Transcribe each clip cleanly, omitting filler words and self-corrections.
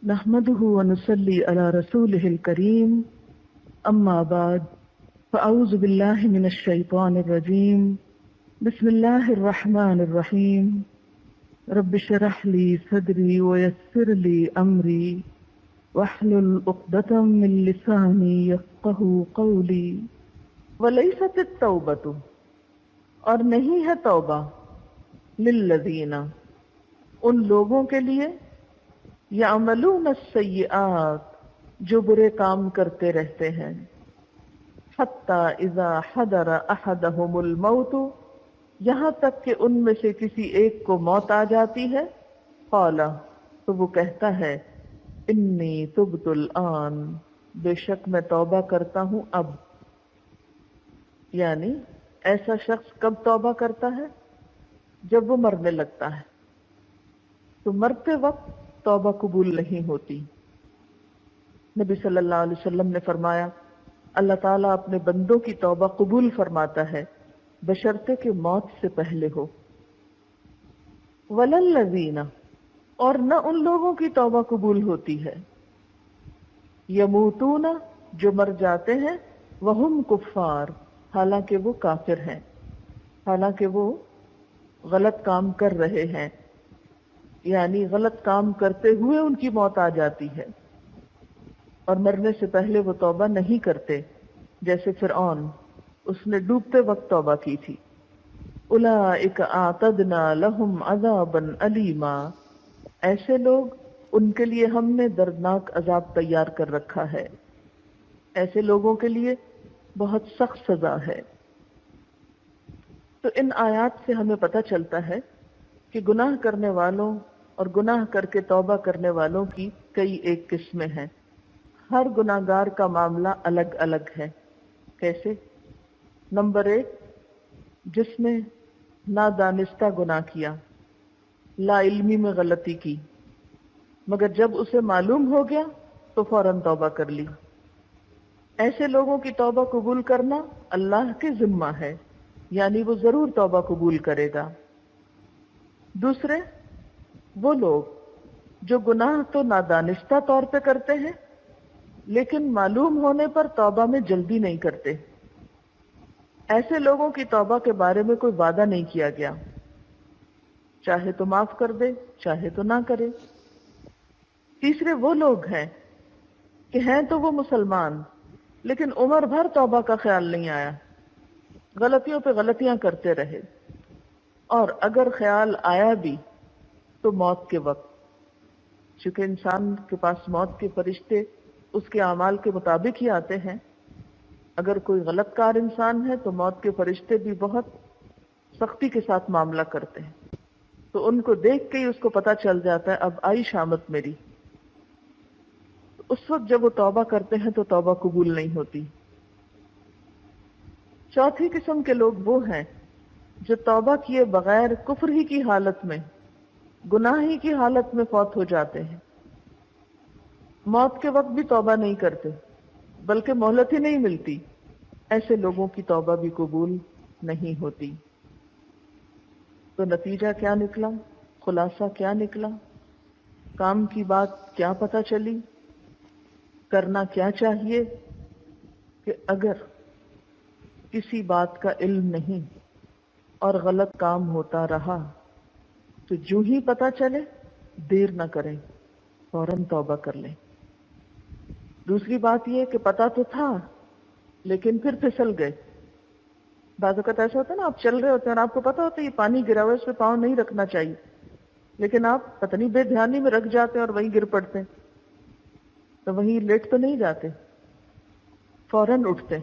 نحمده ونصلي على رسوله الكريم أما بعد فأعوذ بالله من الشيطان الرجيم بسم الله الرحمن الرحيم رب اشرح لي صدري ويسر لي أمري واحلل عقدة من لساني يفقهوا قولي وليست التوبة اور نہیں ہے توبہ للذین ان لوگوں کے لیے یعملون السیئات جو برے کام کرتے رہتے ہیں حتی اذا حضر احدهم الموت یہاں تک کہ ان میں سے کسی ایک کو موت آ جاتی ہے قال تو وہ کہتا ہے انی تبت الآن بے شک میں توبہ کرتا ہوں اب، یعنی ایسا شخص کب توبہ کرتا ہے؟ جب وہ مرنے لگتا ہے، تو مرتے وقت توبہ قبول نہیں ہوتی۔ نبی صلی اللہ علیہ وسلم نے فرمایا اللہ تعالیٰ اپنے بندوں کی توبہ قبول فرماتا ہے بشرطے کہ موت سے پہلے ہو۔ وَلَلَّذِينَ اور نہ ان لوگوں کی توبہ قبول ہوتی ہے یموتون جو مر جاتے ہیں وہم کفار حالانکہ وہ کافر ہیں، حالانکہ وہ غلط کام کر رہے ہیں، یعنی غلط کام کرتے ہوئے ان کی موت آ جاتی ہے اور مرنے سے پہلے وہ توبہ نہیں کرتے، جیسے فرعون، اس نے ڈوبتے وقت توبہ کی تھی۔ اولئک اعتدنا لہم عذابا علیما ایسے لوگ، ان کے لیے ہم نے دردناک عذاب تیار کر رکھا ہے، ایسے لوگوں کے لیے بہت سخت سزا ہے۔ تو ان آیات سے ہمیں پتہ چلتا ہے کہ گناہ کرنے والوں اور گناہ کر کے توبہ کرنے والوں کی کئی ایک قسمیں ہیں۔ ہر گناہ گار کا معاملہ الگ الگ ہے۔ کیسے؟ نمبر 1، جس نے نادانستہ گناہ کیا، لا علمی میں غلطی کی، مگر جب اسے معلوم ہو گیا تو فوراً توبہ کر لی۔ ایسے لوگوں کی توبہ قبول کرنا اللہ کے ذمہ ہے، یعنی وہ ضرور توبہ قبول کرے گا۔ دوسرے، وہ لوگ جو گناہ تو نادانستہ طور پہ کرتے ہیں لیکن معلوم ہونے پر توبہ میں جلدی نہیں کرتے، ایسے لوگوں کی توبہ کے بارے میں کوئی وعدہ نہیں کیا گیا، چاہے تو معاف کر دے چاہے تو نہ کرے۔ تیسرے، وہ لوگ ہیں کہ ہیں تو وہ مسلمان لیکن عمر بھر توبہ کا خیال نہیں آیا، غلطیوں پہ غلطیاں کرتے رہے، اور اگر خیال آیا بھی تو موت کے وقت، چونکہ انسان کے پاس موت کے فرشتے اس کے اعمال کے مطابق ہی آتے ہیں۔ اگر کوئی غلط کار انسان ہے تو موت کے فرشتے بھی بہت سختی کے ساتھ معاملہ کرتے ہیں، تو ان کو دیکھ کے ہی اس کو پتہ چل جاتا ہے اب آئی شامت میری۔ اس وقت جب وہ توبہ کرتے ہیں تو توبہ قبول نہیں ہوتی۔ چوتھی قسم کے لوگ وہ ہیں جو توبہ کیے بغیر کفر ہی کی حالت میں، گناہ ہی کی حالت میں فوت ہو جاتے ہیں، موت کے وقت بھی توبہ نہیں کرتے بلکہ مہلت ہی نہیں ملتی، ایسے لوگوں کی توبہ بھی قبول نہیں ہوتی۔ تو نتیجہ کیا نکلا؟ خلاصہ کیا نکلا؟ کام کی بات کیا پتہ چلی؟ کرنا کیا چاہیے کہ اگر کسی بات کا علم نہیں اور غلط کام ہوتا رہا تو جو ہی پتہ چلے دیر نہ کریں، فوراً توبہ کر لیں۔ دوسری بات یہ کہ پتہ تو تھا لیکن پھر پھسل گئے۔ بعض اوقات ایسا ہوتا ہے نا، آپ چل رہے ہوتے ہیں اور آپ کو پتہ ہوتا ہے یہ پانی گرا ہوا ہے، اس پہ پاؤں نہیں رکھنا چاہیے، لیکن آپ پتہ نہیں بے دھیانی میں رکھ جاتے ہیں اور وہیں گر پڑتے ہیں، تو وہیں لیٹ تو نہیں جاتے، فوراً اٹھتے۔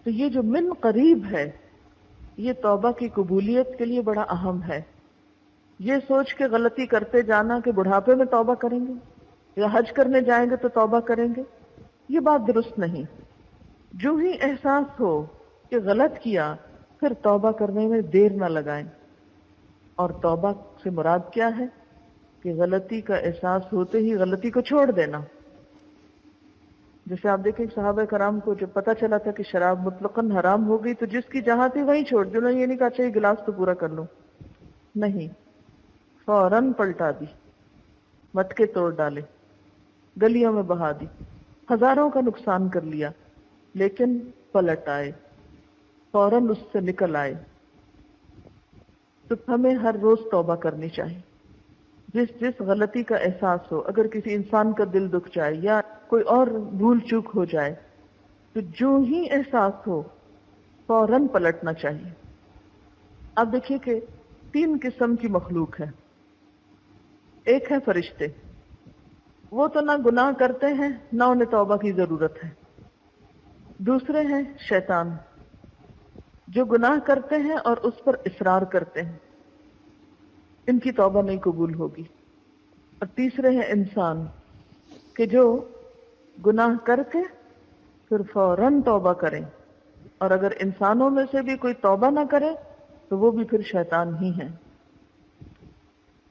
تو یہ جو من قریب ہے یہ توبہ کی قبولیت کے لیے بڑا اہم ہے۔ یہ سوچ کے غلطی کرتے جانا کہ بڑھاپے میں توبہ کریں گے یا حج کرنے جائیں گے تو توبہ کریں گے، یہ بات درست نہیں۔ جو ہی احساس ہو کہ غلط کیا پھر توبہ کرنے میں دیر نہ لگائیں۔ اور توبہ سے مراد کیا ہے کہ غلطی کا احساس ہوتے ہی غلطی کو چھوڑ دینا۔ جیسے آپ دیکھیں صحابہ کرام کو جب پتہ چلا تھا کہ شراب مطلقاً حرام ہو گئی تو جس کی جہاں تھی وہیں چھوڑ دی، انہوں نے یہ نہیں کہا اچھا یہ گلاس تو پورا کر لوں، نہیں، فوراً پلٹا دی، مٹکے توڑ ڈالے، گلیوں میں بہا دی، ہزاروں کا نقصان کر لیا، لیکن پلٹ آئے، فوراً اس سے نکل آئے۔ تو ہمیں ہر روز توبہ کرنی چاہیے۔ جس غلطی کا احساس ہو، اگر کسی انسان کا دل دکھ جائے یا کوئی اور بھول چوک ہو جائے، تو جو ہی احساس ہو فوراً پلٹنا چاہیے۔ اب دیکھیے کہ 3 قسم کی مخلوق ہے۔ ایک ہے فرشتے، وہ تو نہ گناہ کرتے ہیں نہ انہیں توبہ کی ضرورت ہے۔ دوسرے ہیں شیطان، جو گناہ کرتے ہیں اور اس پر اصرار کرتے ہیں، ان کی توبہ نہیں قبول ہوگی۔ اور تیسرے ہیں انسان، کہ جو گناہ کر کے پھر فوراً توبہ کریں، اور اگر انسانوں میں سے بھی کوئی توبہ نہ کرے تو وہ بھی پھر شیطان ہی ہیں،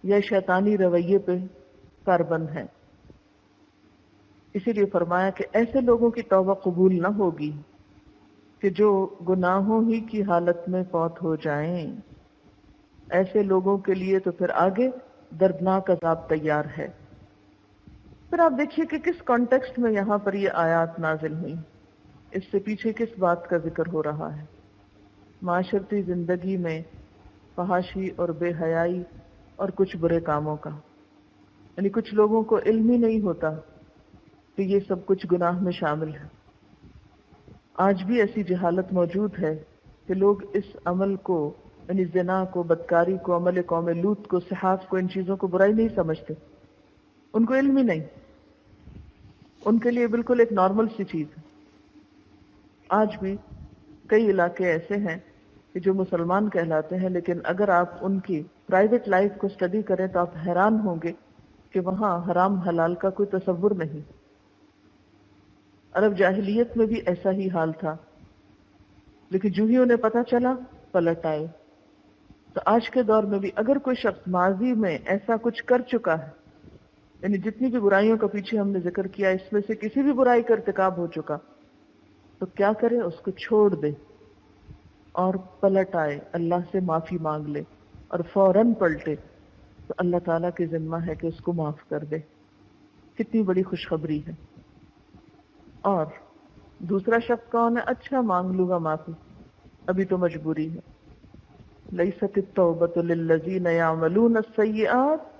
یا شیطانی رویے پہ کاربند ہیں۔ اسی لیے فرمایا کہ ایسے لوگوں کی توبہ قبول نہ ہوگی کہ جو گناہوں ہی کی حالت میں فوت ہو جائیں۔ ایسے لوگوں کے لیے تو پھر آگے دردناک عذاب تیار ہے۔ پھر آپ دیکھیے کہ کس کانٹیکسٹ میں یہاں پر یہ آیات نازل ہوئی، اس سے پیچھے کس بات کا ذکر ہو رہا ہے۔ معاشرتی زندگی میں فحاشی اور بے حیائی اور کچھ برے کاموں کا، یعنی کچھ لوگوں کو علم ہی نہیں ہوتا کہ یہ سب کچھ گناہ میں شامل ہے۔ آج بھی ایسی جہالت موجود ہے کہ لوگ اس عمل کو، یعنی زنا کو، بدکاری کو، عمل قوم لوط کو، سحاق کو، ان چیزوں کو برائی نہیں سمجھتے، ان کو علم ہی نہیں، ان کے لیے بالکل ایک نارمل سی چیز ہے۔ آج بھی کئی علاقے ایسے ہیں کہ جو مسلمان کہلاتے ہیں، لیکن اگر آپ ان کی پرائیویٹ لائف کو اسٹڈی کریں تو آپ حیران ہوں گے کہ وہاں حرام حلال کا کوئی تصور نہیں۔ عرب جاہلیت میں بھی ایسا ہی حال تھا، لیکن جو ہی انہیں پتہ چلا پلٹ آئے۔ تو آج کے دور میں بھی اگر کوئی شخص ماضی میں ایسا کچھ کر چکا ہے، یعنی جتنی بھی برائیوں کا پیچھے ہم نے ذکر کیا، اس میں سے کسی بھی برائی کا ارتکاب ہو چکا، تو کیا کرے؟ اس کو چھوڑ دے اور پلٹ آئے، اللہ سے معافی مانگ لے اور فوراً پلٹے، تو اللہ تعالیٰ کی ذمہ ہے کہ اس کو معاف کر دے۔ کتنی بڑی خوشخبری ہے۔ اور دوسرا شخص کون ہے؟ اچھا مانگ لوں گا معافی، ابھی تو مجبوری ہے۔ لیست التوبۃ للذین یعملون السیئات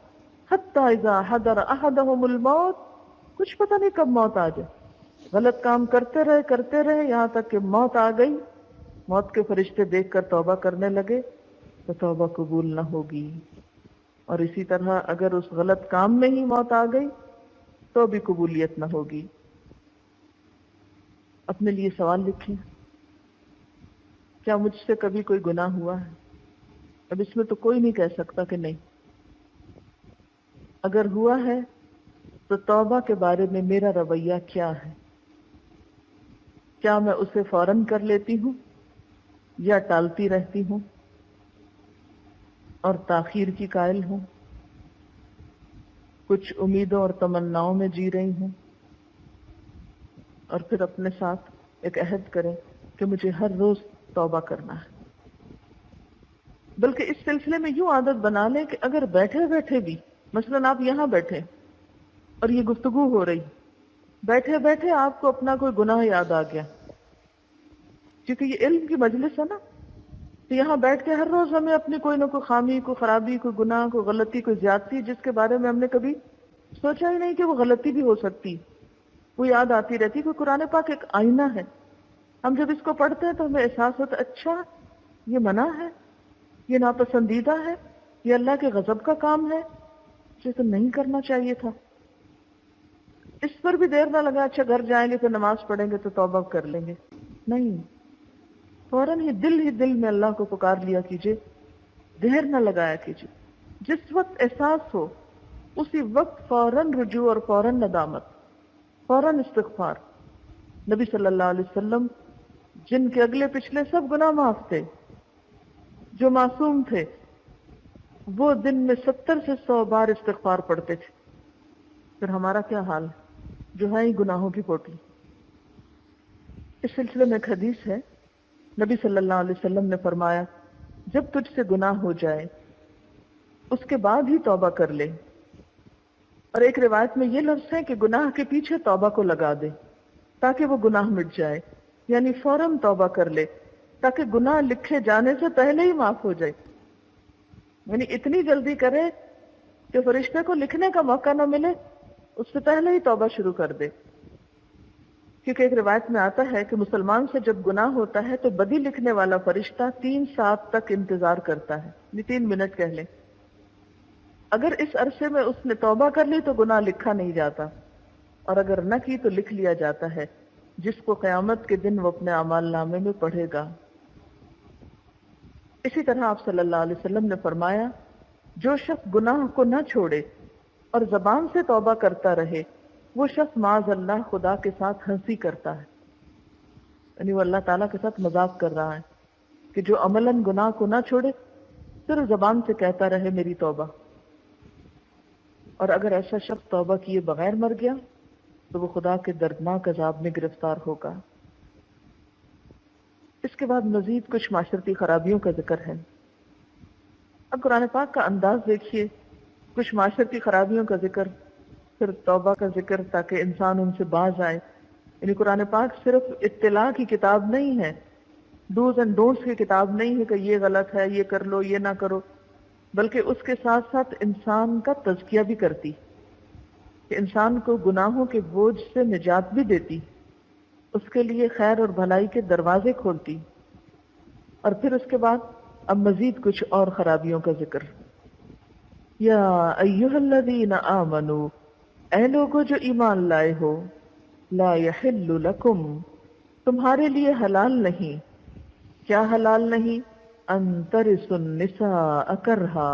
حتی اذا حضر احدهم الموت، کچھ پتہ نہیں کب موت آ جائے، غلط کام کرتے رہے یہاں تک کہ موت آ گئی، موت کے فرشتے دیکھ کر توبہ کرنے لگے تو توبہ قبول نہ ہوگی۔ اور اسی طرح اگر اس غلط کام میں ہی موت آ گئی تو بھی قبولیت نہ ہوگی۔ اپنے لیے سوال لکھیں، کیا مجھ سے کبھی کوئی گناہ ہوا ہے؟ اب اس میں تو کوئی نہیں کہہ سکتا کہ نہیں۔ اگر ہوا ہے تو توبہ کے بارے میں میرا رویہ کیا ہے؟ کیا میں اسے فوراً کر لیتی ہوں یا ٹالتی رہتی ہوں اور تاخیر کی قائل ہوں، کچھ امیدوں اور تمناؤں میں جی رہی ہوں، اور پھر اپنے ساتھ ایک عہد کریں کہ مجھے ہر روز توبہ کرنا ہے۔ بلکہ اس سلسلے میں یوں عادت بنا لیں کہ اگر بیٹھے بیٹھے بھی، مثلاً آپ یہاں بیٹھے اور یہ گفتگو ہو رہی، بیٹھے بیٹھے آپ کو اپنا کوئی گناہ یاد آ گیا، کیونکہ یہ علم کی مجلس ہے نا، تو یہاں بیٹھ کے ہر روز ہمیں اپنی کوئی نہ کوئی خامی، کوئی خرابی، کوئی گناہ، کوئی غلطی، کوئی زیادتی جس کے بارے میں ہم نے کبھی سوچا ہی نہیں کہ وہ غلطی بھی ہو سکتی، وہ یاد آتی رہتی۔ کوئی قرآن پاک ایک آئینہ ہے، ہم جب اس کو پڑھتے ہیں تو ہمیں احساس ہوتا ہے اچھا یہ منع ہے، یہ ناپسندیدہ ہے، یہ اللہ کے غضب کا کام ہے، یہ تو نہیں کرنا چاہیے تھا۔ اس پر بھی دیر نہ لگا، اچھا گھر جائیں گے پھر نماز پڑھیں گے تو توبہ کر لیں گے، نہیں، فوراً ہی دل میں اللہ کو پکار لیا کیجئے، دیر نہ لگایا کیجئے۔ جس وقت احساس ہو اسی وقت فوراً رجوع اور فوراً ندامت، فوراً استغفار۔ نبی صلی اللہ علیہ وسلم جن کے اگلے پچھلے سب گناہ معاف تھے، جو معصوم تھے، وہ دن میں 70 سے 100 بار استغفار پڑھتے تھے۔ پھر ہمارا کیا حال ہے جو ہے ہی گناہوں کی پوٹلی۔ اس سلسلے میں ایک حدیث ہے، نبی صلی اللہ علیہ وسلم نے فرمایا، جب تجھ سے گناہ ہو جائے اس کے بعد ہی توبہ کر لے، اور ایک روایت میں یہ لفظ ہے کہ گناہ کے پیچھے توبہ کو لگا دے تاکہ وہ گناہ مٹ جائے، یعنی فوراً توبہ کر لے تاکہ گناہ لکھے جانے سے پہلے ہی معاف ہو جائے، یعنی اتنی جلدی کرے کہ فرشتے کو لکھنے کا موقع نہ ملے، اس سے پہلے ہی توبہ شروع کر دے۔ کیونکہ ایک روایت میں آتا ہے کہ مسلمان سے جب گناہ ہوتا ہے تو بدی لکھنے والا فرشتہ 3 ساعت تک انتظار کرتا ہے، یعنی 3 منٹ کہہ لیں۔ اگر اس عرصے میں اس نے توبہ کر لی تو گناہ لکھا نہیں جاتا، اور اگر نہ کی تو لکھ لیا جاتا ہے، جس کو قیامت کے دن وہ اپنے اعمال نامے میں پڑھے گا۔ اسی طرح آپ صلی اللہ علیہ وسلم نے فرمایا، جو شخص گناہ کو نہ چھوڑے اور زبان سے توبہ کرتا رہے، وہ شخص معاذ اللہ خدا کے ساتھ ہنسی کرتا ہے، یعنی وہ اللہ تعالیٰ کے ساتھ مذاق کر رہا ہے کہ جو عملاً گناہ کو نہ چھوڑے، صرف زبان سے کہتا رہے میری توبہ۔ اور اگر ایسا شخص توبہ کیے بغیر مر گیا تو وہ خدا کے دردناک عذاب میں گرفتار ہوگا۔ اس کے بعد مزید کچھ معاشرتی خرابیوں کا ذکر ہے۔ اب قرآن پاک کا انداز دیکھیے، کچھ معاشرتی خرابیوں کا ذکر، پھر توبہ کا ذکر تاکہ انسان ان سے باز آئے۔ یعنی قرآن پاک صرف اطلاع کی کتاب نہیں ہے، ڈوز اینڈ ڈونٹس کی کتاب نہیں ہے کہ یہ غلط ہے، یہ کر لو، یہ نہ کرو، بلکہ اس کے ساتھ ساتھ انسان کا تزکیہ بھی کرتی، کہ انسان کو گناہوں کے بوجھ سے نجات بھی دیتی، اس کے لیے خیر اور بھلائی کے دروازے کھولتی۔ اور پھر اس کے بعد اب مزید کچھ اور خرابیوں کا ذکر۔ یا ایھا الذین آمنوا، اے لوگو جو ایمان لائے ہو، لا یحل لکم، تمہارے لیے حلال نہیں، کیا حلال نہیں؟ ان ترثوا النساء کرہا،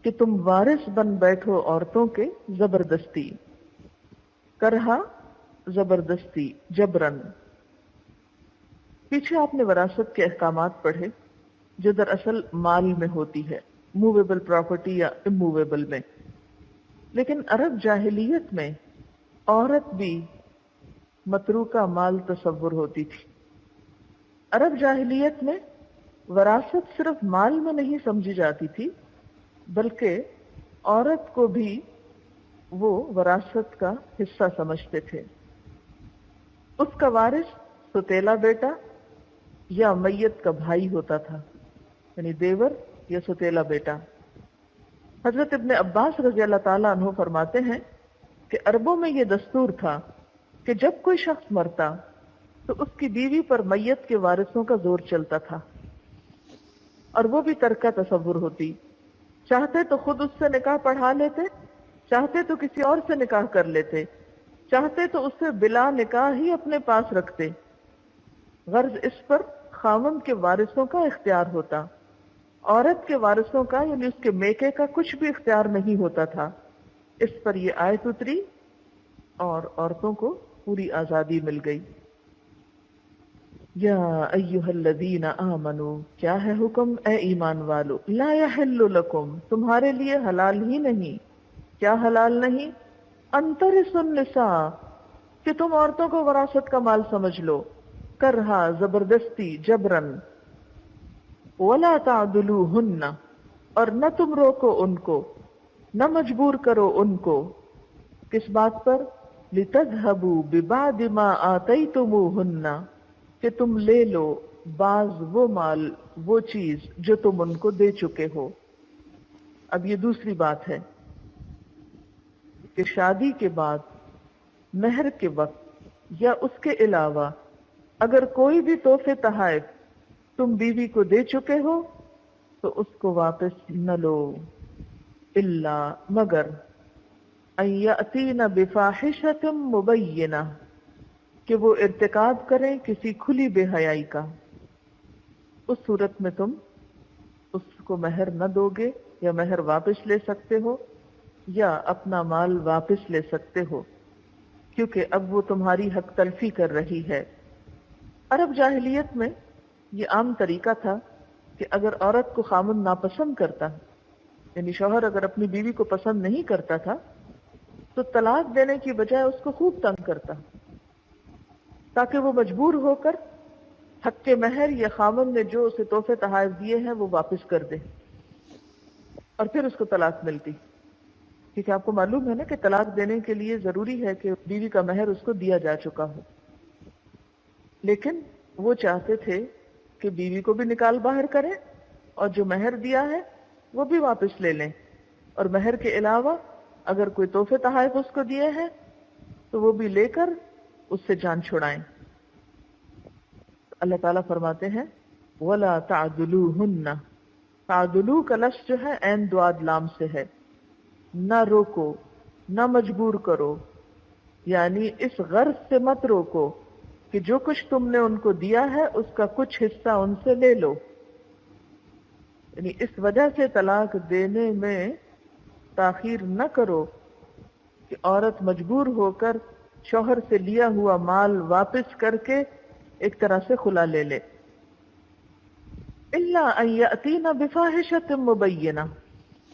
کہ تم وارث بن بیٹھو عورتوں کے زبردستی، کرہا زبردستی، جبرن۔ پیچھے آپ نے وراثت کے احکامات پڑھے جو دراصل مال میں ہوتی ہے، موویبل پراپرٹی یا اموویبل میں، لیکن عرب جاہلیت میں عورت بھی متروکہ مال تصور ہوتی تھی۔ عرب جاہلیت میں وراثت صرف مال میں نہیں سمجھی جاتی تھی، بلکہ عورت کو بھی وہ وراثت کا حصہ سمجھتے تھے۔ اس کا وارث ستیلا بیٹا یا میت کا بھائی ہوتا تھا، یعنی دیور یا ستیلا بیٹا۔ حضرت ابن عباس رضی اللہ تعالیٰ عنہ فرماتے ہیں کہ عربوں میں یہ دستور تھا کہ جب کوئی شخص مرتا تو اس کی بیوی پر میت کے وارثوں کا زور چلتا تھا، اور وہ بھی ترکہ تصور ہوتی، چاہتے تو خود اس سے نکاح پڑھا لیتے، چاہتے تو کسی اور سے نکاح کر لیتے، چاہتے تو اسے بلا نکاح ہی اپنے پاس رکھتے، غرض اس پر خاوند کے وارثوں کا اختیار ہوتا، عورت کے وارثوں کا یعنی اس کے میکے کا کچھ بھی اختیار نہیں ہوتا تھا۔ اس پر یہ آیت اتری اور عورتوں کو پوری آزادی مل گئی۔ یا ایھا الذین آمنوا، کیا ہے حکم اے ایمان والو، لا یحل لکم، تمہارے لیے حلال ہی نہیں، کیا حلال نہیں؟ ان ترثوا النساء، کہ تم عورتوں کو وراثت کا مال سمجھ لو، کرہا زبردستی، جبرن، ولا تعدلوہن، اور نہ تم روکو ان کو، نہ مجبور کرو ان کو، کس بات پر؟ لتذہبوا ببعض ما آتیتموہن، کہ تم لے لو بعض وہ مال، وہ چیز جو تم ان کو دے چکے ہو۔ اب یہ دوسری بات ہے کہ شادی کے بعد، مہر کے وقت یا اس کے علاوہ اگر کوئی بھی تحفے تحائف تم بیوی کو دے چکے ہو تو اس کو واپس نہ لو، الا مگر ان یأتین بفاحشۃ مبینہ، کہ وہ ارتکاب کریں کسی کھلی بے حیائی کا، اس صورت میں تم اس کو مہر نہ دو گے، یا مہر واپس لے سکتے ہو یا اپنا مال واپس لے سکتے ہو، کیونکہ اب وہ تمہاری حق تلفی کر رہی ہے۔ عرب جاہلیت میں یہ عام طریقہ تھا کہ اگر عورت کو خامن ناپسند کرتا، یعنی شوہر اگر اپنی بیوی کو پسند نہیں کرتا تھا تو طلاق دینے کی بجائے اس کو خوب تنگ کرتا، تاکہ وہ مجبور ہو کر حق کے مہر یا خامن نے جو اسے تحفے تحائف دیے ہیں وہ واپس کر دے، اور پھر اس کو طلاق ملتی۔ کیونکہ آپ کو معلوم ہے نا کہ طلاق دینے کے لیے ضروری ہے کہ بیوی کا مہر اس کو دیا جا چکا ہو، لیکن وہ چاہتے تھے کہ بیوی کو بھی نکال باہر کریں اور جو مہر دیا ہے وہ بھی واپس لے لیں، اور مہر کے علاوہ اگر کوئی تحفے تحائف اس کو دیے ہیں تو وہ بھی لے کر اس سے جان چھڑائیں۔ اللہ تعالیٰ فرماتے ہیں وَلَا تَعْدُلُوهُنَّ، تعدلو کا لفظ جو ہے عین دعاد لام سے ہے، نہ روکو نہ مجبور کرو، یعنی اس غرض سے مت روکو کہ جو کچھ تم نے ان کو دیا ہے اس کا کچھ حصہ ان سے لے لو، یعنی اس وجہ سے طلاق دینے میں تاخیر نہ کرو کہ عورت مجبور ہو کر شوہر سے لیا ہوا مال واپس کر کے ایک طرح سے خلا لے لے۔ الا ان یاتین بفاحشۃ مبینہ،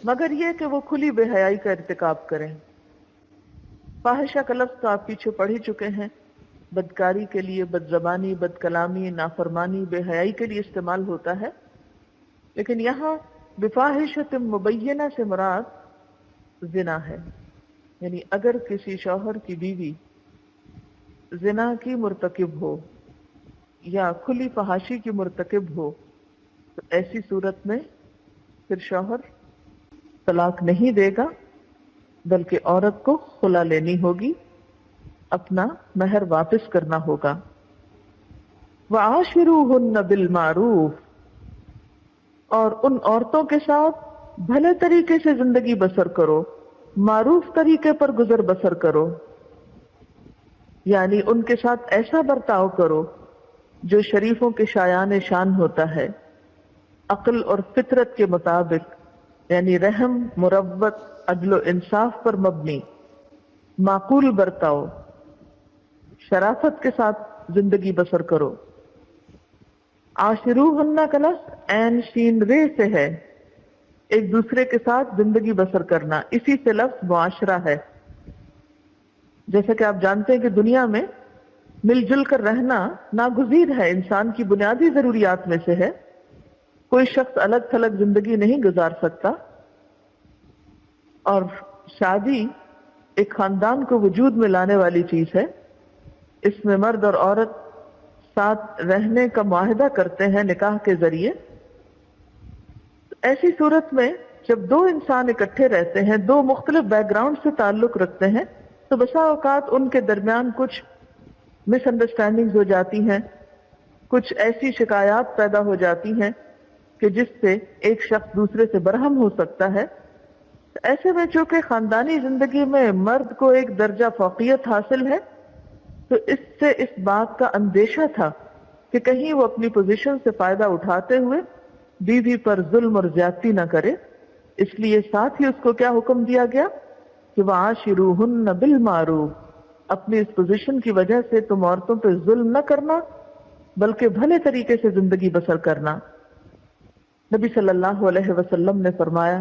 مگر یہ کہ وہ کھلی بے حیائی کا ارتکاب کریں۔ فاحشہ کا لفظ تو آپ پیچھے پڑھ ہی چکے ہیں، بدکاری کے لیے، بد زبانی، بد کلامی، نافرمانی، بے حیائی کے لیے استعمال ہوتا ہے، لیکن یہاں بفاحشۃ مبینہ سے مراد زنا ہے، یعنی اگر کسی شوہر کی بیوی زنا کی مرتکب ہو یا کھلی فحاشی کی مرتکب ہو تو ایسی صورت میں پھر شوہر طلاق نہیں دے گا، بلکہ عورت کو خلا لینی ہوگی، اپنا مہر واپس کرنا ہوگا۔ وَعَاشِرُوهُنَّ بِالْمَعْرُوفِ، اور ان عورتوں کے ساتھ بھلے طریقے سے زندگی بسر کرو، معروف طریقے پر گزر بسر کرو، یعنی ان کے ساتھ ایسا برتاؤ کرو جو شریفوں کے شایان شان ہوتا ہے، عقل اور فطرت کے مطابق، یعنی رحم، مروت، عدل و انصاف پر مبنی، معقول برتاؤ، شرافت کے ساتھ زندگی بسر کرو۔ عاشروہن کا لفظ عین شین رے سے ہے، ایک دوسرے کے ساتھ زندگی بسر کرنا، اسی سے لفظ معاشرہ ہے۔ جیسا کہ آپ جانتے ہیں کہ دنیا میں مل جل کر رہنا ناگزیر ہے، انسان کی بنیادی ضروریات میں سے ہے، کوئی شخص الگ تھلگ زندگی نہیں گزار سکتا، اور شادی ایک خاندان کو وجود میں لانے والی چیز ہے، اس میں مرد اور عورت ساتھ رہنے کا معاہدہ کرتے ہیں نکاح کے ذریعے۔ ایسی صورت میں جب دو انسان اکٹھے رہتے ہیں، دو مختلف بیک گراؤنڈ سے تعلق رکھتے ہیں، تو بسا اوقات ان کے درمیان کچھ مس انڈرسٹینڈنگز ہو جاتی ہیں، کچھ ایسی شکایات پیدا ہو جاتی ہیں کہ جس سے ایک شخص دوسرے سے برہم ہو سکتا ہے۔ ایسے میں چونکہ خاندانی زندگی میں مرد کو ایک درجہ فوقیت حاصل ہے، تو اس سے اس بات کا اندیشہ تھا کہ کہیں وہ اپنی پوزیشن سے فائدہ اٹھاتے ہوئے بیوی پر ظلم اور زیادتی نہ کرے، اس لیے ساتھ ہی اس کو کیا حکم دیا گیا کہ وَعَاشِرُوهُنَّ بِالْمَعْرُوفِ، اپنی اس پوزیشن کی وجہ سے تم عورتوں پہ ظلم نہ کرنا بلکہ بھلے طریقے سے زندگی بسر کرنا۔ نبی صلی اللہ علیہ وسلم نے فرمایا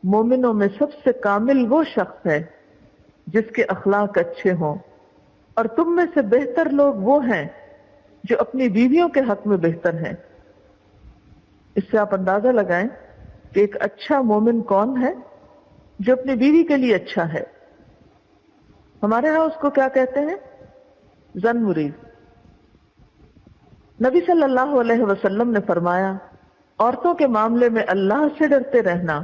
مومنوں میں سب سے کامل وہ شخص ہے جس کے اخلاق اچھے ہوں، اور تم میں سے بہتر لوگ وہ ہیں جو اپنی بیویوں کے حق میں بہتر ہیں۔ اس سے آپ اندازہ لگائیں کہ ایک اچھا مومن کون ہے، جو اپنی بیوی کے لیے اچھا ہے۔ ہمارے ہاں اس کو کیا کہتے ہیں؟ زن مرید۔ نبی صلی اللہ علیہ وسلم نے فرمایا عورتوں کے معاملے میں اللہ سے ڈرتے رہنا،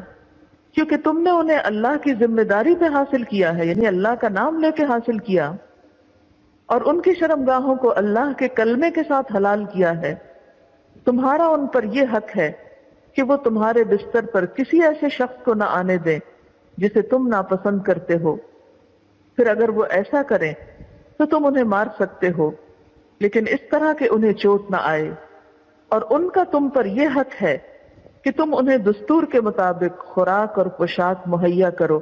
کیونکہ تم نے انہیں اللہ کی ذمہ داری پہ حاصل کیا ہے، یعنی اللہ کا نام لے کے حاصل کیا، اور ان کی شرمگاہوں کو اللہ کے کلمے کے ساتھ حلال کیا ہے۔ تمہارا ان پر یہ حق ہے کہ وہ تمہارے بستر پر کسی ایسے شخص کو نہ آنے دیں جسے تم ناپسند کرتے ہو، پھر اگر وہ ایسا کریں تو تم انہیں مار سکتے ہو، لیکن اس طرح کہ انہیں چوٹ نہ آئے، اور ان کا تم پر یہ حق ہے کہ تم انہیں دستور کے مطابق خوراک اور پوشاک مہیا کرو،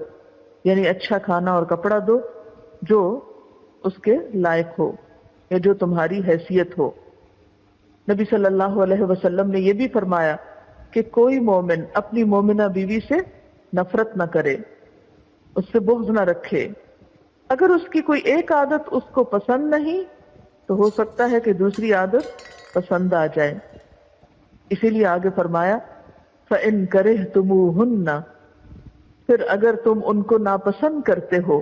یعنی اچھا کھانا اور کپڑا دو جو اس کے لائق ہو یا جو تمہاری حیثیت ہو۔ نبی صلی اللہ علیہ وسلم نے یہ بھی فرمایا کہ کوئی مومن اپنی مومنہ بیوی سے نفرت نہ کرے، اس سے بغض نہ رکھے، اگر اس کی کوئی ایک عادت اس کو پسند نہیں تو ہو سکتا ہے کہ دوسری عادت پسند آ جائے، اسی لیے آگے فرمایا فَإِن كَرِهْتُمُوهُنَّ، پھر اگر تم ان کو ناپسند کرتے ہو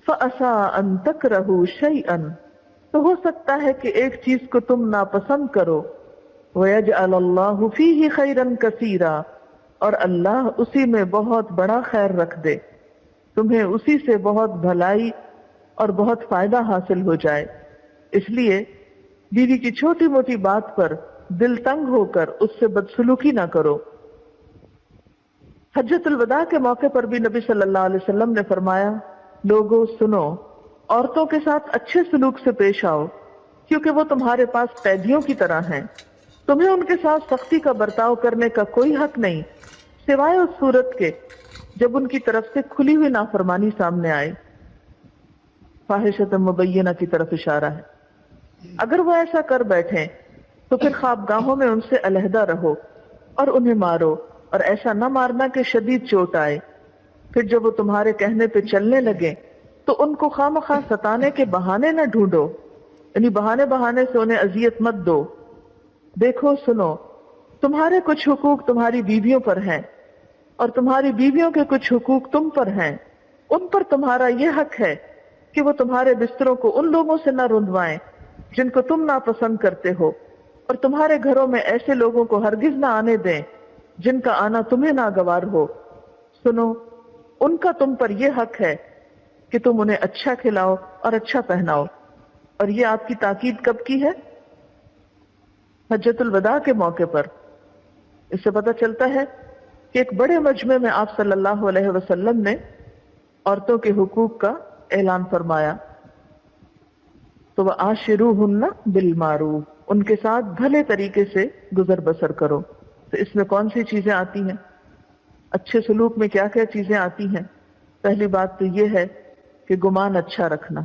فَأَسَىٰ أَن تَكْرَهُوا شَيْئًا، تو ہو سکتا ہے کہ ایک چیز کو تم ناپسند کرو، وَيَجْعَلَ اللَّهُ فِيهِ خَيْرًا كَثِيرًا، اور اللہ اسی میں بہت بڑا خیر رکھ دے، تمہیں اسی سے بہت بھلائی اور بہت فائدہ حاصل ہو جائے۔ اس لیے بیوی کی چھوٹی موٹی بات پر دل تنگ ہو کر اس سے بدسلوکی نہ کرو۔ حجۃ الوداع کے موقع پر بھی نبی صلی اللہ علیہ وسلم نے فرمایا، لوگوں سنو، عورتوں کے ساتھ اچھے سلوک سے پیش آؤ، کیونکہ وہ تمہارے پاس قیدیوں کی طرح ہیں، تمہیں ان کے ساتھ سختی کا برتاؤ کرنے کا کوئی حق نہیں، سوائے اس صورت کے جب ان کی طرف سے کھلی ہوئی نافرمانی سامنے آئے۔ فاحشۃ مبینہ کی طرف اشارہ ہے۔ اگر وہ ایسا کر بیٹھیں تو پھر خوابگاہوں میں ان سے علیحدہ رہو اور انہیں مارو، اور ایسا نہ مارنا کہ شدید چوٹ آئے۔ پھر جب وہ تمہارے کہنے پہ چلنے لگے تو ان کو خواہ ستانے کے بہانے نہ ڈھونڈو، یعنی بہانے سے انہیں اذیت مت دو۔ دیکھو سنو، تمہارے کچھ حقوق تمہاری بیویوں پر ہیں اور تمہاری بیویوں کے کچھ حقوق تم پر ہیں، ان پر تمہارا یہ حق ہے کہ وہ تمہارے بستروں کو ان لوگوں سے نہ رندوائیں جن کو تم ناپسند کرتے ہو، اور تمہارے گھروں میں ایسے لوگوں کو ہرگز نہ آنے دیں جن کا آنا تمہیں ناگوار ہو۔ سنو، ان کا تم پر یہ حق ہے کہ تم انہیں اچھا کھلاؤ اور اچھا پہناؤ۔ اور یہ آپ کی تاکید کب کی ہے؟ حجۃ الوداع کے موقع پر۔ اس سے پتہ چلتا ہے کہ ایک بڑے مجمع میں آپ صلی اللہ علیہ وسلم نے عورتوں کے حقوق کا اعلان فرمایا، تو وَعَاشِرُوهُنَّ بِالْمَعْرُوفِ، ان کے ساتھ بھلے طریقے سے گزر بسر کرو۔ تو اس میں کون سی چیزیں آتی ہیں؟ اچھے سلوک میں کیا کیا چیزیں آتی ہیں؟ پہلی بات تو یہ ہے کہ گمان اچھا رکھنا،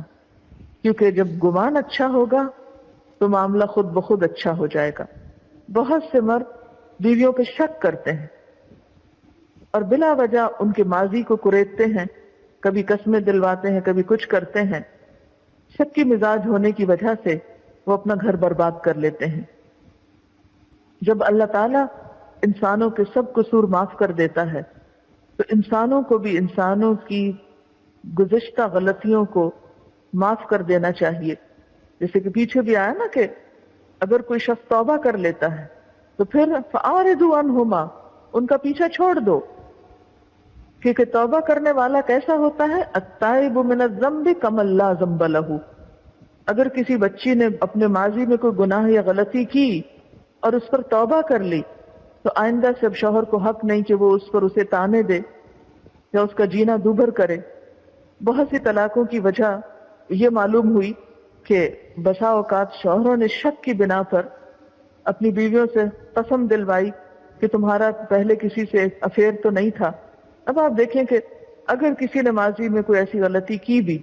کیونکہ جب گمان اچھا ہوگا تو معاملہ خود بخود اچھا ہو جائے گا۔ بہت سے مرد بیویوں پہ شک کرتے ہیں اور بلا وجہ ان کے ماضی کو کریدتے ہیں، کبھی قسمیں دلواتے ہیں، کبھی کچھ کرتے ہیں۔ شک کی مزاج ہونے کی وجہ سے وہ اپنا گھر برباد کر لیتے ہیں۔ جب اللہ تعالیٰ انسانوں کے سب قصور معاف کر دیتا ہے تو انسانوں کو بھی انسانوں کی گزشتہ غلطیوں کو معاف کر دینا چاہیے۔ جیسے کہ پیچھے بھی آیا نا کہ اگر کوئی شخص توبہ کر لیتا ہے تو پھر فَأَعْرِضُوا عَنْهُمَا، ان کا پیچھا چھوڑ دو، کیونکہ توبہ کرنے والا کیسا ہوتا ہے؟ التائب من الذنب کمن لا ذنب لہ۔ اگر کسی بچی نے اپنے ماضی میں کوئی گناہ یا غلطی کی اور اس پر توبہ کر لی تو آئندہ سے اب شوہر کو حق نہیں کہ وہ اس پر اسے تانے دے یا اس کا جینا دوبھر کرے۔ بہت سی طلاقوں کی وجہ یہ معلوم ہوئی کہ بسا اوقات شوہروں نے شک کی بنا پر اپنی بیویوں سے قسم دلوائی کہ تمہارا پہلے کسی سے افیئر تو نہیں تھا۔ اب آپ دیکھیں کہ اگر کسی نے ماضی میں کوئی ایسی غلطی کی بھی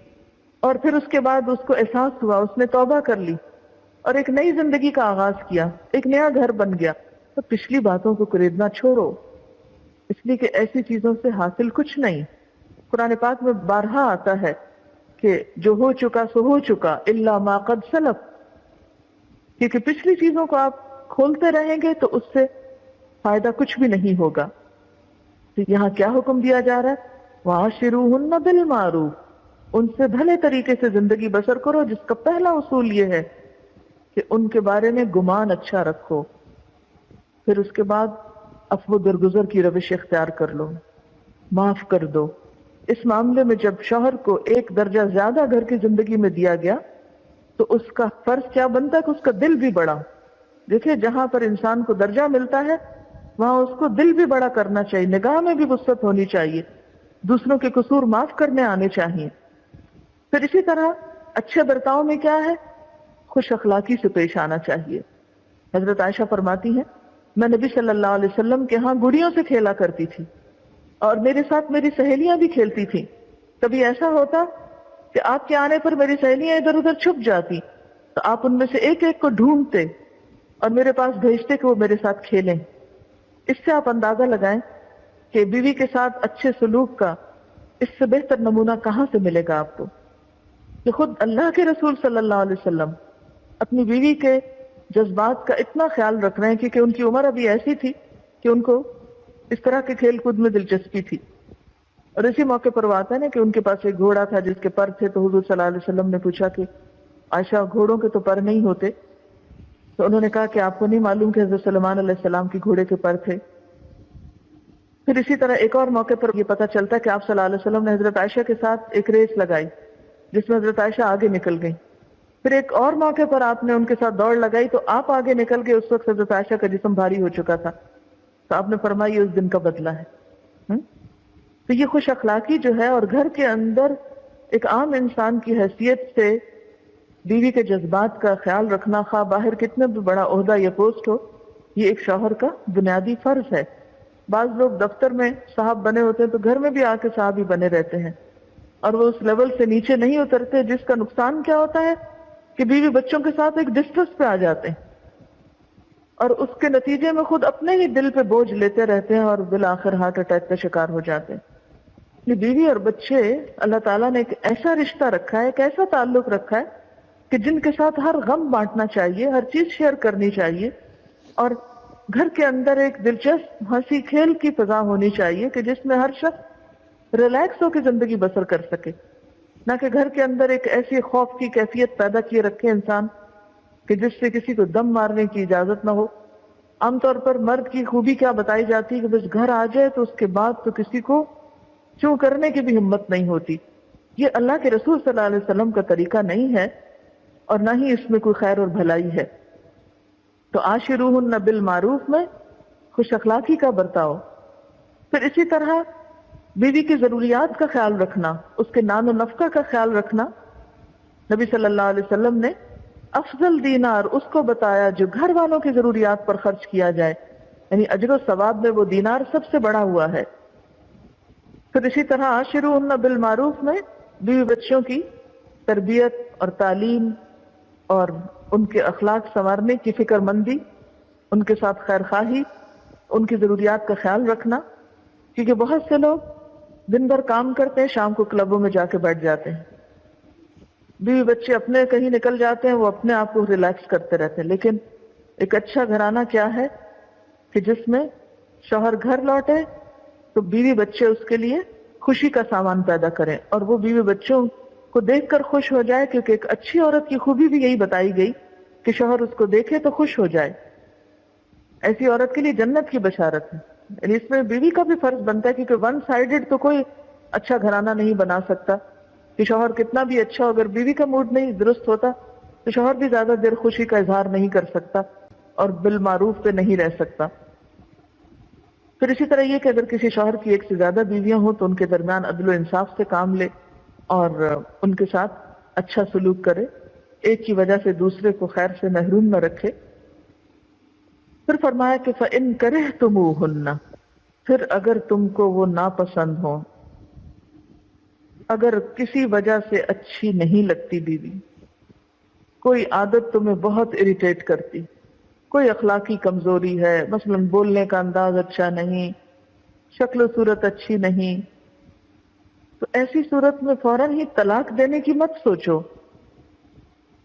اور پھر اس کے بعد اس کو احساس ہوا، اس نے توبہ کر لی اور ایک نئی زندگی کا آغاز کیا، ایک نیا گھر بن گیا، تو پچھلی باتوں کو کریدنا چھوڑو، اس لیے کہ ایسی چیزوں سے حاصل کچھ نہیں۔ قرآن پاک میں بارہا آتا ہے کہ جو ہو چکا سو ہو چکا الا ما قد سلف، کیونکہ پچھلی چیزوں کو آپ کھولتے رہیں گے تو اس سے فائدہ کچھ بھی نہیں ہوگا۔ تو یہاں کیا حکم دیا جا رہا ہے؟ وَعَاشِرُوهُنَّ بِالْمَعْرُوفِ، ان سے بھلے طریقے سے زندگی بسر کرو، جس کا پہلا اصول یہ ہے کہ ان کے بارے میں گمان اچھا رکھو۔ پھر اس کے بعد عفو درگزر کی روش اختیار کر لو، معاف کر دو۔ اس معاملے میں جب شوہر کو ایک درجہ زیادہ گھر کی زندگی میں دیا گیا تو اس کا فرض کیا بنتا ہے کہ اس کا دل بھی بڑا۔ دیکھیں، جہاں پر انسان کو درجہ ملتا ہے وہاں اس کو دل بھی بڑا کرنا چاہیے، نگاہ میں بھی وسعت ہونی چاہیے، دوسروں کے قصور معاف کرنے آنے چاہیے۔ پھر اسی طرح اچھے برتاؤ میں کیا ہے؟ خوش اخلاقی سے پیش آنا چاہیے۔ حضرت عائشہ فرماتی ہیں، میں نبی صلی اللہ علیہ وسلم کے ہاں گڑیوں سے کھیلا کرتی تھی اور میرے ساتھ میری سہیلیاں بھی کھیلتی تھیں۔ کبھی ایسا ہوتا کہ آپ کے آنے پر میری سہیلیاں ادھر ادھر چھپ جاتی تو آپ ان میں سے ایک ایک کو ڈھونڈتے اور میرے پاس بھیجتے کہ وہ میرے ساتھ کھیلیں۔ اس سے آپ اندازہ لگائیں کہ بیوی کے ساتھ اچھے سلوک کا اس سے بہتر نمونہ کہاں سے ملے گا آپ کو، کہ خود اللہ کے رسول صلی اللہ علیہ وسلم اپنی بیوی کے جذبات کا اتنا خیال رکھ رہے ہیں کیونکہ ان کی عمر ابھی ایسی تھی کہ ان کو اس طرح کے کھیل کود میں دلچسپی تھی۔ اور اسی موقع پر وہ آتا ہے نا کہ ان کے پاس ایک گھوڑا تھا جس کے پر تھے، تو حضور صلی اللہ علیہ وسلم نے پوچھا کہ عائشہ گھوڑوں کے تو پر نہیں ہوتے؟ تو انہوں نے کہا کہ آپ کو نہیں معلوم کہ حضرت سلیمان علیہ السلام کی گھوڑے کے پر تھے؟ پھر اسی طرح ایک اور موقع پر یہ پتہ چلتا ہے کہ آپ صلی اللہ علیہ وسلم نے حضرت عائشہ کے ساتھ ایک ریس لگائی جس میں حضرت عائشہ آگے نکل گئی. پھر ایک اور موقع پر آپ نے ان کے ساتھ دوڑ لگائی تو آپ آگے نکل گئے، اس وقت حضرت عائشہ کا جسم بھاری ہو چکا تھا، تو آپ نے فرمایا یہ اس دن کا بدلہ ہے. تو یہ خوش اخلاقی جو ہے، اور گھر کے اندر ایک عام انسان کی حیثیت سے بیوی کے جذبات کا خیال رکھنا، خواہ باہر کتنا بھی بڑا عہدہ یا پوسٹ ہو، یہ ایک شوہر کا بنیادی فرض ہے. بعض لوگ دفتر میں صاحب بنے ہوتے ہیں تو گھر میں بھی آ کے صاحب ہی بنے رہتے ہیں، اور وہ اس لیول سے نیچے نہیں اترتے، جس کا نقصان کیا ہوتا ہے کہ بیوی بچوں کے ساتھ ایک ڈسٹرس پہ آ جاتے ہیں، اور اس کے نتیجے میں خود اپنے ہی دل پہ بوجھ لیتے رہتے ہیں اور بالآخر ہارٹ اٹیک کا شکار ہو جاتے ہیں. یہ بیوی اور بچے اللہ تعالیٰ نے ایک ایسا رشتہ رکھا ہے، ایک ایسا تعلق رکھا ہے کہ جن کے ساتھ ہر غم بانٹنا چاہیے، ہر چیز شیئر کرنی چاہیے، اور گھر کے اندر ایک دلچسپ ہنسی کھیل کی فضا ہونی چاہیے کہ جس میں ہر شخص ریلیکس ہو کے زندگی بسر کر سکے، نہ کہ گھر کے اندر ایک ایسی خوف کی کیفیت پیدا کیے رکھے انسان کہ جس سے کسی کو دم مارنے کی اجازت نہ ہو. عام طور پر مرد کی خوبی کیا بتائی جاتی ہے کہ بس گھر آ جائے تو اس کے بعد تو کسی کو چوں کرنے کی بھی ہمت نہیں ہوتی. یہ اللہ کے رسول صلی اللہ علیہ وسلم کا طریقہ نہیں ہے، اور نہ ہی اس میں کوئی خیر اور بھلائی ہے. تو عاشروہن بالمعروف میں خوش اخلاقی کا برتاؤ. پھر اسی طرح بیوی کی ضروریات کا خیال رکھنا، اس کے نان و نفقہ کا خیال رکھنا. نبی صلی اللہ علیہ وسلم نے افضل دینار اس کو بتایا جو گھر والوں کی ضروریات پر خرچ کیا جائے، یعنی اجر و ثواب میں وہ دینار سب سے بڑا ہوا ہے. پھر اسی طرح عاشروہن بالمعروف میں بیوی بچوں کی تربیت اور تعلیم اور ان کے اخلاق سنوارنے کی فکر مندی، ان کے ساتھ خیر خواہی، ان کی ضروریات کا خیال رکھنا. کیونکہ بہت سے لوگ دن بھر کام کرتے ہیں، شام کو کلبوں میں جا کے بیٹھ جاتے ہیں، بیوی بچے اپنے کہیں نکل جاتے ہیں، وہ اپنے آپ کو ریلیکس کرتے رہتے ہیں. لیکن ایک اچھا گھرانہ کیا ہے کہ جس میں شوہر گھر لوٹے تو بیوی بچے اس کے لیے خوشی کا سامان پیدا کریں، اور وہ بیوی بچوں کو دیکھ کر خوش ہو جائے. کیونکہ ایک اچھی عورت کی خوبی بھی یہی بتائی گئی کہ شوہر اس کو دیکھے تو خوش ہو جائے. ایسی عورت کے لیے جنت کی بشارت ہے. یعنی اس میں بیوی کا بھی فرض بنتا ہے، کیونکہ ون سائیڈڈ تو کوئی اچھا گھرانہ نہیں بنا سکتا کہ شوہر کتنا بھی اچھا ہو، اگر بیوی کا موڈ نہیں درست ہوتا تو شوہر بھی زیادہ دیر خوشی کا اظہار نہیں کر سکتا اور بالمعروف پہ نہیں رہ سکتا. پھر اسی طرح یہ کہ اگر کسی شوہر کی ایک سے زیادہ بیویاں ہوں تو ان کے درمیان عدل و انصاف سے کام لے اور ان کے ساتھ اچھا سلوک کرے، ایک کی وجہ سے دوسرے کو خیر سے محروم نہ رکھے. پھر فرمایا کہ فَإِن كَرِهْتُمُوهُنَّ، پھر اگر تم کو وہ ناپسند ہو، اگر کسی وجہ سے اچھی نہیں لگتی بیوی، کوئی عادت تمہیں بہت اریٹیٹ کرتی، کوئی اخلاقی کمزوری ہے، مثلا بولنے کا انداز اچھا نہیں، شکل و صورت اچھی نہیں، تو ایسی صورت میں فوراً ہی طلاق دینے کی مت سوچو،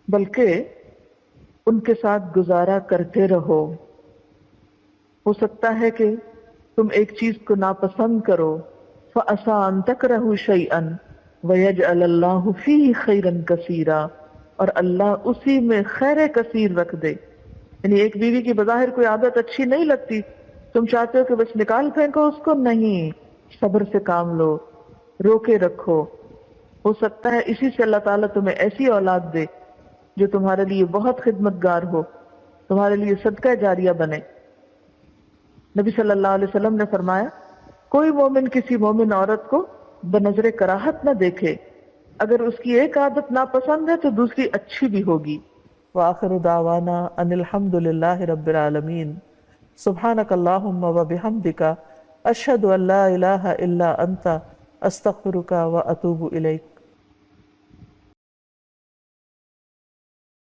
بلکہ ان کے ساتھ گزارا کرتے رہو. ہو سکتا ہے کہ تم ایک چیز کو ناپسند کرو، فَأَسَىٰ أَن تَكْرَهُ شَيْئًا وَيَجْعَلَ اللَّهُ فِيهِ خَيْرًا كَثِيرًا، اور اللہ اسی میں خیر کثیر رکھ دے. یعنی ایک بیوی کی بظاہر کوئی عادت اچھی نہیں لگتی، تم چاہتے ہو کہ بس نکال پھینکو اس کو، نہیں، صبر سے کام لو، روکے رکھو. ہو سکتا ہے اسی سے اللہ تعالیٰ تمہیں ایسی اولاد دے جو تمہارے لیے بہت خدمتگار ہو، تمہارے لیے صدقہ جاریہ بنے. نبی صلی اللہ علیہ وسلم نے فرمایا کوئی مومن کسی مومن عورت کو بنظر کراہت نہ دیکھے، اگر اس کی ایک عادت ناپسند ہے تو دوسری اچھی بھی ہوگی. وآخر دعوانا ان الحمد للہ رب العالمین. سبحانک اللہم وبحمدک، اشہد ان لا الہ الا انت، استغفرک واتوب الیک.